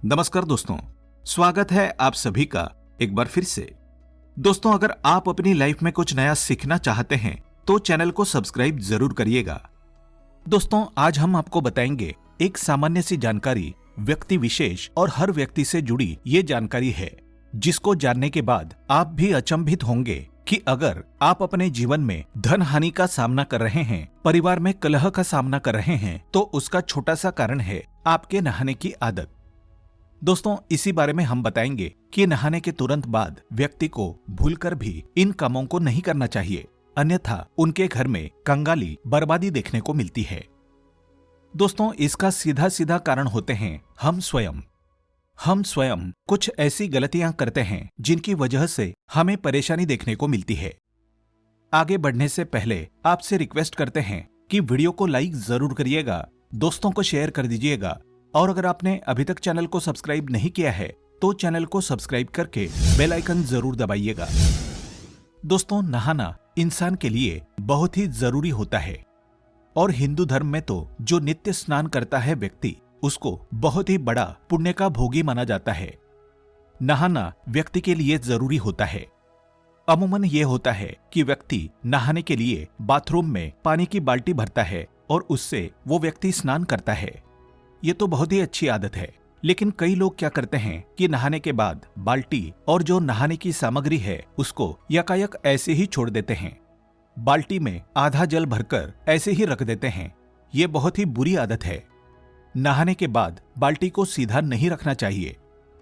नमस्कार दोस्तों, स्वागत है आप सभी का एक बार फिर से। दोस्तों, अगर आप अपनी लाइफ में कुछ नया सीखना चाहते हैं तो चैनल को सब्सक्राइब जरूर करिएगा। दोस्तों, आज हम आपको बताएंगे एक सामान्य सी जानकारी, व्यक्ति विशेष और हर व्यक्ति से जुड़ी ये जानकारी है जिसको जानने के बाद आप भी अचंभित होंगे कि अगर आप अपने जीवन में धन हानि का सामना कर रहे हैं, परिवार में कलह का सामना कर रहे हैं, तो उसका छोटा सा कारण है आपके नहाने की आदत। दोस्तों, इसी बारे में हम बताएंगे कि नहाने के तुरंत बाद व्यक्ति को भूलकर भी इन कामों को नहीं करना चाहिए, अन्यथा उनके घर में कंगाली, बर्बादी देखने को मिलती है। दोस्तों, इसका सीधा सीधा कारण होते हैं हम स्वयं कुछ ऐसी गलतियां करते हैं जिनकी वजह से हमें परेशानी देखने को मिलती है। आगे बढ़ने से पहले आपसे रिक्वेस्ट करते हैं कि वीडियो को लाइक जरूर करिएगा, दोस्तों को शेयर कर दीजिएगा, और अगर आपने अभी तक चैनल को सब्सक्राइब नहीं किया है तो चैनल को सब्सक्राइब करके बेल आइकन जरूर दबाइएगा। दोस्तों, नहाना इंसान के लिए बहुत ही जरूरी होता है और हिंदू धर्म में तो जो नित्य स्नान करता है व्यक्ति, उसको बहुत ही बड़ा पुण्य का भोगी माना जाता है। नहाना व्यक्ति के लिए जरूरी होता है। अमूमन ये होता है कि व्यक्ति नहाने के लिए बाथरूम में पानी की बाल्टी भरता है और उससे वो व्यक्ति स्नान करता है। ये तो बहुत ही अच्छी आदत है, लेकिन कई लोग क्या करते हैं कि नहाने के बाद बाल्टी और जो नहाने की सामग्री है उसको यकायक ऐसे ही छोड़ देते हैं। बाल्टी में आधा जल भरकर ऐसे ही रख देते हैं। ये बहुत ही बुरी आदत है। नहाने के बाद बाल्टी को सीधा नहीं रखना चाहिए,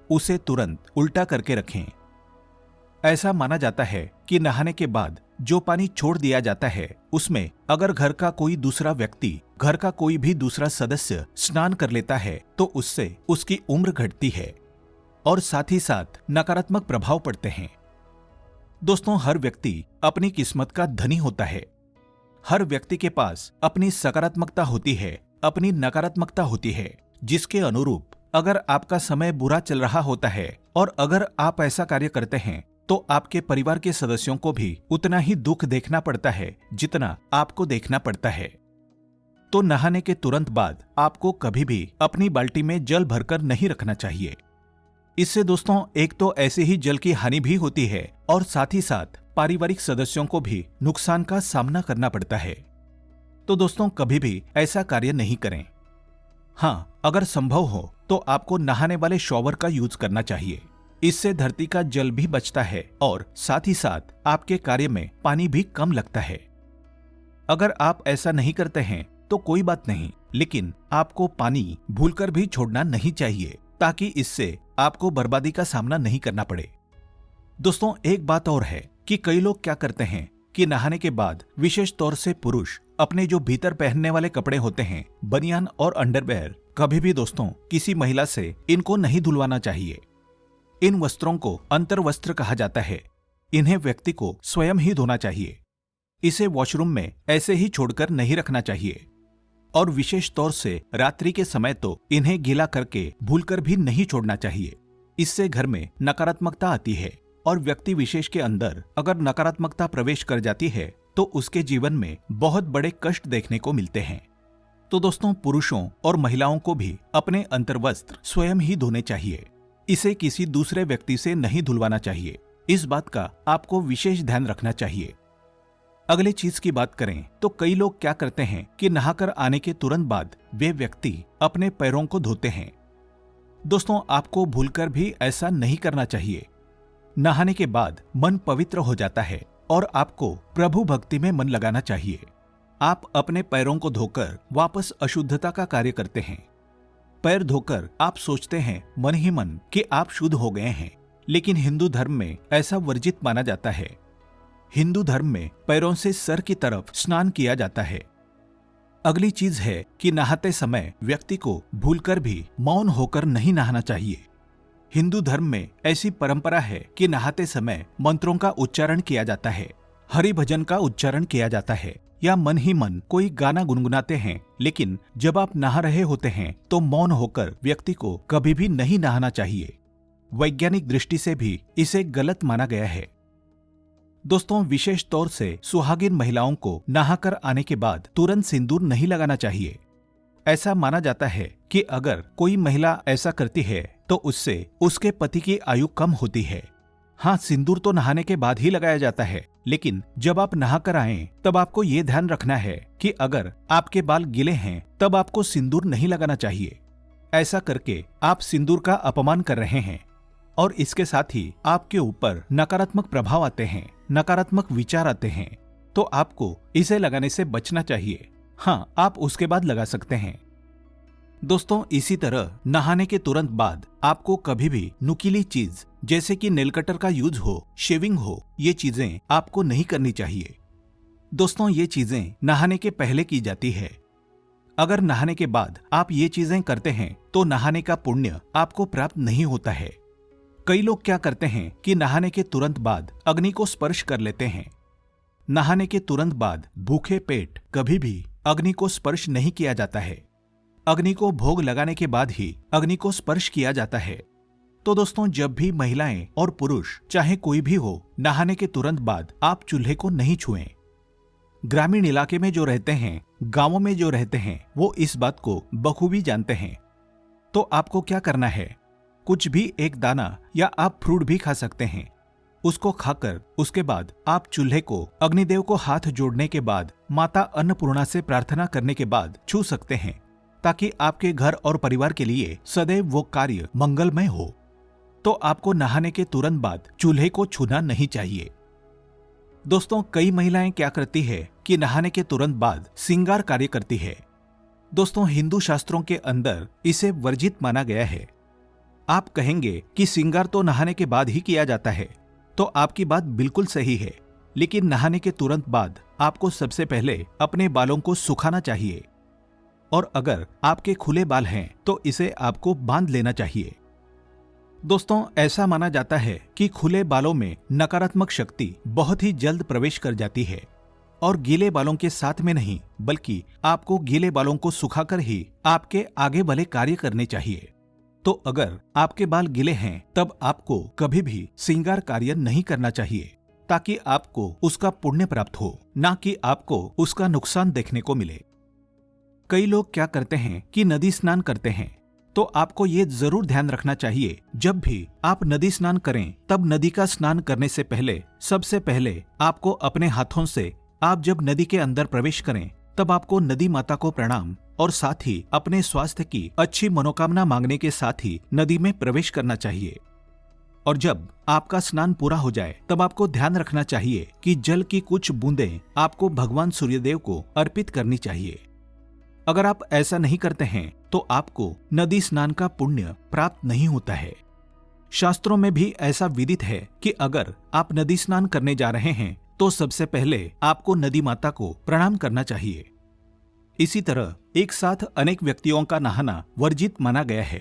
उसे तुरंत उल्टा करके रखें। ऐसा माना जाता है कि नहाने के बाद जो पानी छोड़ दिया जाता है उसमें अगर घर का कोई दूसरा व्यक्ति, घर का कोई भी दूसरा सदस्य स्नान कर लेता है तो उससे उसकी उम्र घटती है और साथ ही साथ नकारात्मक प्रभाव पड़ते हैं। दोस्तों, हर व्यक्ति अपनी किस्मत का धनी होता है। हर व्यक्ति के पास अपनी सकारात्मकता होती है, अपनी नकारात्मकता होती है, जिसके अनुरूप अगर आपका समय बुरा चल रहा होता है और अगर आप ऐसा कार्य करते हैं तो आपके परिवार के सदस्यों को भी उतना ही दुख देखना पड़ता है जितना आपको देखना पड़ता है। तो नहाने के तुरंत बाद आपको कभी भी अपनी बाल्टी में जल भरकर नहीं रखना चाहिए। इससे दोस्तों, एक तो ऐसे ही जल की हानि भी होती है और साथ ही साथ पारिवारिक सदस्यों को भी नुकसान का सामना करना पड़ता है। तो दोस्तों, कभी भी ऐसा कार्य नहीं करें। हाँ, अगर संभव हो तो आपको नहाने वाले शॉवर का यूज करना चाहिए। इससे धरती का जल भी बचता है और साथ ही साथ आपके कार्य में पानी भी कम लगता है। अगर आप ऐसा नहीं करते हैं तो कोई बात नहीं, लेकिन आपको पानी भूलकर भी छोड़ना नहीं चाहिए ताकि इससे आपको बर्बादी का सामना नहीं करना पड़े। दोस्तों, एक बात और है कि कई लोग क्या करते हैं कि नहाने के बाद विशेष तौर से पुरुष अपने जो भीतर पहनने वाले कपड़े होते हैं, बनियान और अंडरवेयर, कभी भी दोस्तों किसी महिला से इनको नहीं धुलवाना चाहिए। इन वस्त्रों को अंतर वस्त्र कहा जाता है। इन्हें व्यक्ति को स्वयं ही धोना चाहिए। इसे वॉशरूम में ऐसे ही छोड़कर नहीं रखना चाहिए और विशेष तौर से रात्रि के समय तो इन्हें गीला करके भूलकर भी नहीं छोड़ना चाहिए। इससे घर में नकारात्मकता आती है और व्यक्ति विशेष के अंदर अगर नकारात्मकता प्रवेश कर जाती है तो उसके जीवन में बहुत बड़े कष्ट देखने को मिलते हैं। तो दोस्तों, पुरुषों और महिलाओं को भी अपने अंतर्वस्त्र स्वयं ही धोने चाहिए। इसे किसी दूसरे व्यक्ति से नहीं धुलवाना चाहिए। इस बात का आपको विशेष ध्यान रखना चाहिए। अगली चीज की बात करें तो कई लोग क्या करते हैं कि नहाकर आने के तुरंत बाद वे व्यक्ति अपने पैरों को धोते हैं। दोस्तों, आपको भूलकर भी ऐसा नहीं करना चाहिए। नहाने के बाद मन पवित्र हो जाता है और आपको प्रभु भक्ति में मन लगाना चाहिए। आप अपने पैरों को धोकर वापस अशुद्धता का कार्य करते हैं। पैर धोकर आप सोचते हैं मन ही मन कि आप शुद्ध हो गए हैं, लेकिन हिंदू धर्म में ऐसा वर्जित माना जाता है। हिंदू धर्म में पैरों से सर की तरफ स्नान किया जाता है। अगली चीज है कि नहाते समय व्यक्ति को भूलकर भी मौन होकर नहीं नहाना चाहिए। हिंदू धर्म में ऐसी परंपरा है कि नहाते समय मंत्रों का उच्चारण किया जाता है, हरि भजन का उच्चारण किया जाता है या मन ही मन कोई गाना गुनगुनाते हैं, लेकिन जब आप नहा रहे होते हैं तो मौन होकर व्यक्ति को कभी भी नहीं नहाना चाहिए। वैज्ञानिक दृष्टि से भी इसे गलत माना गया है। दोस्तों, विशेष तौर से सुहागिन महिलाओं को नहाकर आने के बाद तुरंत सिंदूर नहीं लगाना चाहिए। ऐसा माना जाता है कि अगर कोई महिला ऐसा करती है तो उससे उसके पति की आयु कम होती है। हाँ, सिंदूर तो नहाने के बाद ही लगाया जाता है, लेकिन जब आप नहाकर आएं तब आपको ये ध्यान रखना है कि अगर आपके बाल गीले हैं तब आपको सिंदूर नहीं लगाना चाहिए। ऐसा करके आप सिंदूर का अपमान कर रहे हैं और इसके साथ ही आपके ऊपर नकारात्मक प्रभाव आते हैं, नकारात्मक विचार आते हैं। तो आपको इसे लगाने से बचना चाहिए। हाँ, आप उसके बाद लगा सकते हैं। दोस्तों, इसी तरह नहाने के तुरंत बाद आपको कभी भी नुकीली चीज जैसे कि नेल कटर का यूज हो, शेविंग हो, ये चीजें आपको नहीं करनी चाहिए। दोस्तों, ये चीजें नहाने के पहले की जाती है। अगर नहाने के बाद आप ये चीजें करते हैं तो नहाने का पुण्य आपको प्राप्त नहीं होता है। कई लोग क्या करते हैं कि नहाने के तुरंत बाद अग्नि को स्पर्श कर लेते हैं। नहाने के तुरंत बाद भूखे पेट कभी भी अग्नि को स्पर्श नहीं किया जाता है। अग्नि को भोग लगाने के बाद ही अग्नि को स्पर्श किया जाता है। तो दोस्तों, जब भी महिलाएं और पुरुष चाहे कोई भी हो, नहाने के तुरंत बाद आप चूल्हे को नहीं छुएं। ग्रामीण इलाके में जो रहते हैं, गांवों में जो रहते हैं, वो इस बात को बखूबी जानते हैं। तो आपको क्या करना है, कुछ भी एक दाना या आप फ्रूट भी खा सकते हैं। उसको खाकर उसके बाद आप चूल्हे को अग्निदेव को हाथ जोड़ने के बाद माता अन्नपूर्णा से प्रार्थना करने के बाद छू सकते हैं, ताकि आपके घर और परिवार के लिए सदैव वो कार्य मंगलमय हो। तो आपको नहाने के तुरंत बाद चूल्हे को छूना नहीं चाहिए। दोस्तों, कई महिलाएं क्या करती है कि नहाने के तुरंत बाद श्रृंगार कार्य करती है। दोस्तों, हिंदू शास्त्रों के अंदर इसे वर्जित माना गया है। आप कहेंगे कि श्रृंगार तो नहाने के बाद ही किया जाता है, तो आपकी बात बिल्कुल सही है, लेकिन नहाने के तुरंत बाद आपको सबसे पहले अपने बालों को सुखाना चाहिए। और अगर आपके खुले बाल हैं तो इसे आपको बांध लेना चाहिए। दोस्तों, ऐसा माना जाता है कि खुले बालों में नकारात्मक शक्ति बहुत ही जल्द प्रवेश कर जाती है और गीले बालों के साथ में नहीं, बल्कि आपको गीले बालों को सुखाकर ही आपके आगे वाले कार्य करने चाहिए। तो अगर आपके बाल गीले हैं तब आपको कभी भी श्रृंगार कार्य नहीं करना चाहिए, ताकि आपको उसका पुण्य प्राप्त हो, ना कि आपको उसका नुकसान देखने को मिले। कई लोग क्या करते हैं कि नदी स्नान करते हैं, तो आपको ये जरूर ध्यान रखना चाहिए, जब भी आप नदी स्नान करें तब नदी का स्नान करने से पहले सबसे पहले आपको अपने हाथों से, आप जब नदी के अंदर प्रवेश करें तब आपको नदी माता को प्रणाम और साथ ही अपने स्वास्थ्य की अच्छी मनोकामना मांगने के साथ ही नदी में प्रवेश करना चाहिए। और जब आपका स्नान पूरा हो जाए तब आपको ध्यान रखना चाहिए कि जल की कुछ बूंदें आपको भगवान सूर्यदेव को अर्पित करनी चाहिए। अगर आप ऐसा नहीं करते हैं तो आपको नदी स्नान का पुण्य प्राप्त नहीं होता है। शास्त्रों में भी ऐसा विदित है कि अगर आप नदी स्नान करने जा रहे हैं तो सबसे पहले आपको नदी माता को प्रणाम करना चाहिए। इसी तरह एक साथ अनेक व्यक्तियों का नहाना वर्जित माना गया है।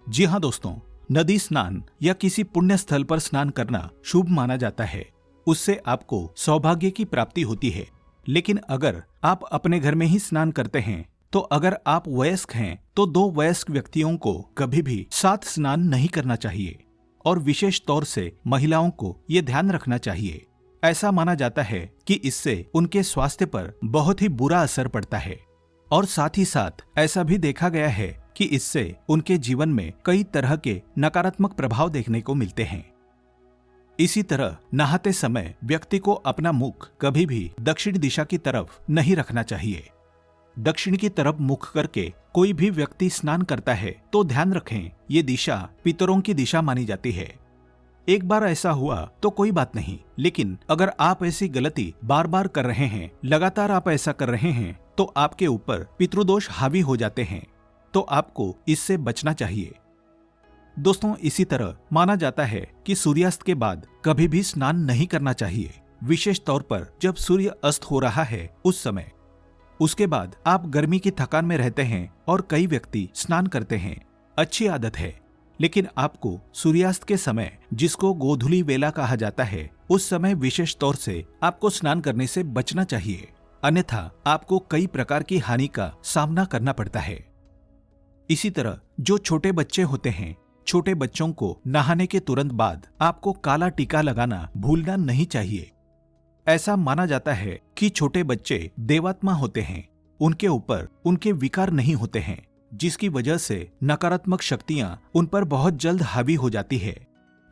जी हाँ दोस्तों, नदी स्नान या किसी पुण्य स्थल पर स्नान करना शुभ माना जाता है। उससे आपको सौभाग्य की प्राप्ति होती है। लेकिन अगर आप अपने घर में ही स्नान करते हैं, तो अगर आप वयस्क हैं तो दो वयस्क व्यक्तियों को कभी भी साथ स्नान नहीं करना चाहिए। और विशेष तौर से महिलाओं को ये ध्यान रखना चाहिए। ऐसा माना जाता है कि इससे उनके स्वास्थ्य पर बहुत ही बुरा असर पड़ता है। और साथ ही साथ ऐसा भी देखा गया है कि इससे उनके जीवन में कई तरह के नकारात्मक प्रभाव देखने को मिलते हैं। इसी तरह नहाते समय व्यक्ति को अपना मुख कभी भी दक्षिण दिशा की तरफ नहीं रखना चाहिए। दक्षिण की तरफ मुख करके कोई भी व्यक्ति स्नान करता है तो ध्यान रखें, ये दिशा पितरों की दिशा मानी जाती है। एक बार ऐसा हुआ तो कोई बात नहीं, लेकिन अगर आप ऐसी गलती बार बार कर रहे हैं, लगातार आप ऐसा कर रहे हैं, तो आपके ऊपर पितृदोष हावी हो जाते हैं। तो आपको इससे बचना चाहिए। दोस्तों, इसी तरह माना जाता है कि सूर्यास्त के बाद कभी भी स्नान नहीं करना चाहिए, विशेष तौर पर जब सूर्य अस्त हो रहा है उस समय। उसके बाद आप गर्मी की थकान में रहते हैं और कई व्यक्ति स्नान करते हैं, अच्छी आदत है। लेकिन आपको सूर्यास्त के समय, जिसको गोधूली वेला कहा जाता है, उस समय विशेष तौर से आपको स्नान करने से बचना चाहिए, अन्यथा आपको कई प्रकार की हानि का सामना करना पड़ता है। इसी तरह जो छोटे बच्चे होते हैं, छोटे बच्चों को नहाने के तुरंत बाद आपको काला टीका लगाना भूलना नहीं चाहिए। ऐसा माना जाता है कि छोटे बच्चे देवात्मा होते हैं, उनके ऊपर उनके विकार नहीं होते हैं। जिसकी वजह से नकारात्मक शक्तियां उन पर बहुत जल्द हावी हो जाती है।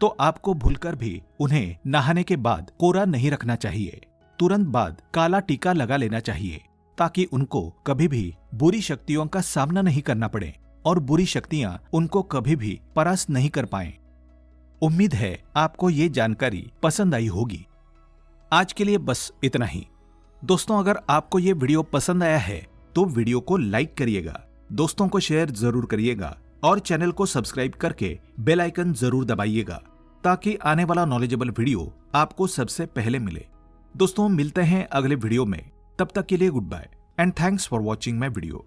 तो आपको भूलकर भी उन्हें नहाने के बाद कोरा नहीं रखना चाहिए। तुरंत बाद काला टीका लगा लेना चाहिए ताकि उनको कभी भी बुरी शक्तियों का सामना नहीं करना पड़े और बुरी शक्तियां उनको कभी भी परास्त नहीं कर पाएं। उम्मीद है आपको ये जानकारी पसंद आई होगी। आज के लिए बस इतना ही। दोस्तों, अगर आपको ये वीडियो पसंद आया है तो वीडियो को लाइक करिएगा, दोस्तों को शेयर जरूर करिएगा और चैनल को सब्सक्राइब करके बेल आइकन जरूर दबाइएगा ताकि आने वाला नॉलेजेबल वीडियो आपको सबसे पहले मिले। दोस्तों, मिलते हैं अगले वीडियो में। तब तक के लिए good bye and thanks for watching my video.